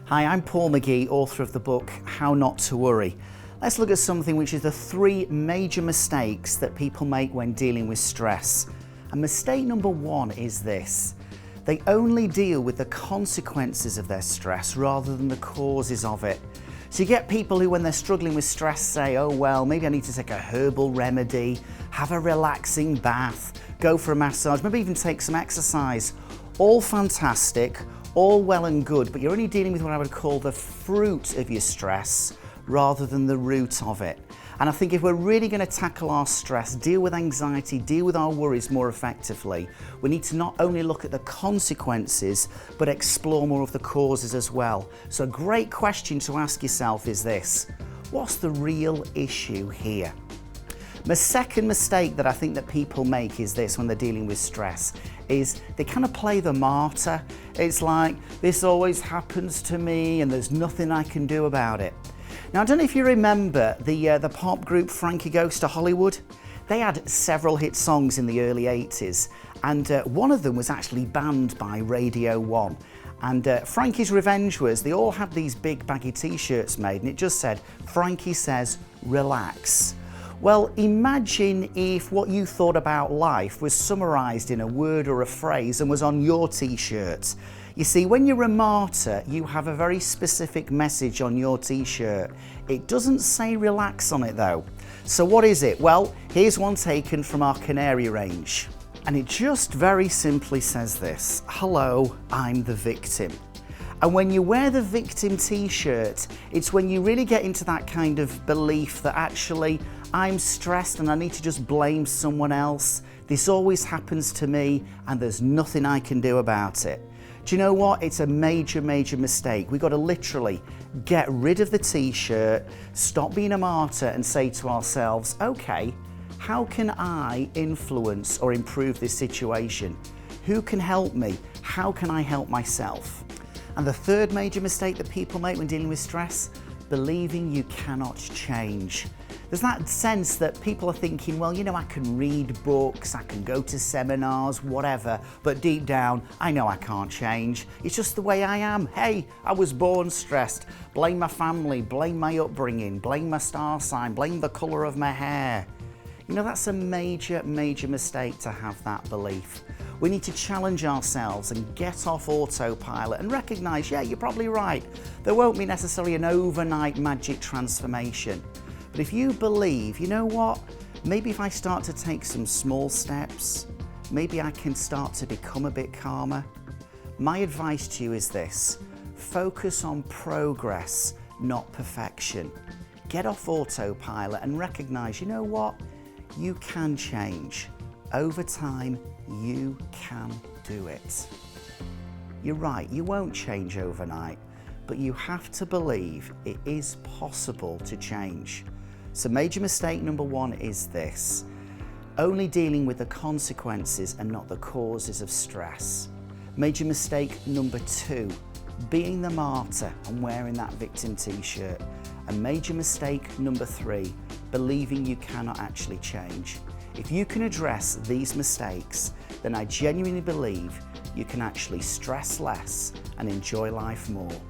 Hi, I'm Paul McGee, author of the book How Not to Worry. Let's look at something which is the 3 major mistakes that people make when dealing with stress. And mistake number 1 is this: they only deal with the consequences of their stress rather than the causes of it. So you get people who, when they're struggling with stress, say, oh well, maybe I need to take a herbal remedy, have a relaxing bath, go for a massage, maybe even take some exercise. All fantastic, all well and good, but you're only dealing with what I would call the fruit of your stress rather than the root of it. And I think if we're really going to tackle our stress, deal with anxiety, deal with our worries more effectively, we need to not only look at the consequences, but explore more of the causes as well. So a great question to ask yourself is this: what's the real issue here? My second mistake that I think that people make is this when they're dealing with stress, is they kind of play the martyr. It's like, this always happens to me and there's nothing I can do about it. Now, I don't know if you remember the pop group Frankie Goes to Hollywood. They had several hit songs in the early 80s, and one of them was actually banned by Radio 1. And Frankie's revenge was, they all had these big baggy t-shirts made and it just said, Frankie says, relax. Well, imagine if what you thought about life was summarised in a word or a phrase and was on your t-shirt. You see, when you're a martyr, you have a very specific message on your t-shirt. It doesn't say relax on it though. So what is it? Well, here's one taken from our Canary range. And it just very simply says this: hello, I'm the victim. And when you wear the victim t-shirt, it's when you really get into that kind of belief that actually I'm stressed and I need to just blame someone else. This always happens to me and there's nothing I can do about it. Do you know what? It's a major, major mistake. We've got to literally get rid of the t-shirt, stop being a martyr and say to ourselves, okay, how can I influence or improve this situation? Who can help me? How can I help myself? And the third major mistake that people make when dealing with stress: believing you cannot change. There's that sense that people are thinking, well, you know, I can read books, I can go to seminars, whatever, but deep down, I know I can't change. It's just the way I am. Hey, I was born stressed. Blame my family, blame my upbringing, blame my star sign, blame the colour of my hair. You know, that's a major, major mistake to have that belief. We need to challenge ourselves and get off autopilot and recognise, yeah, you're probably right. There won't be necessarily an overnight magic transformation. But if you believe, you know what, maybe if I start to take some small steps, maybe I can start to become a bit calmer. My advice to you is this: focus on progress, not perfection. Get off autopilot and recognise, you know what, you can change. Over time, you can do it. You're right, you won't change overnight, but you have to believe it is possible to change. So major mistake number 1 is this: only dealing with the consequences and not the causes of stress. Major mistake number 2, being the martyr and wearing that victim t-shirt. And major mistake number 3, believing you cannot actually change. If you can address these mistakes, then I genuinely believe you can actually stress less and enjoy life more.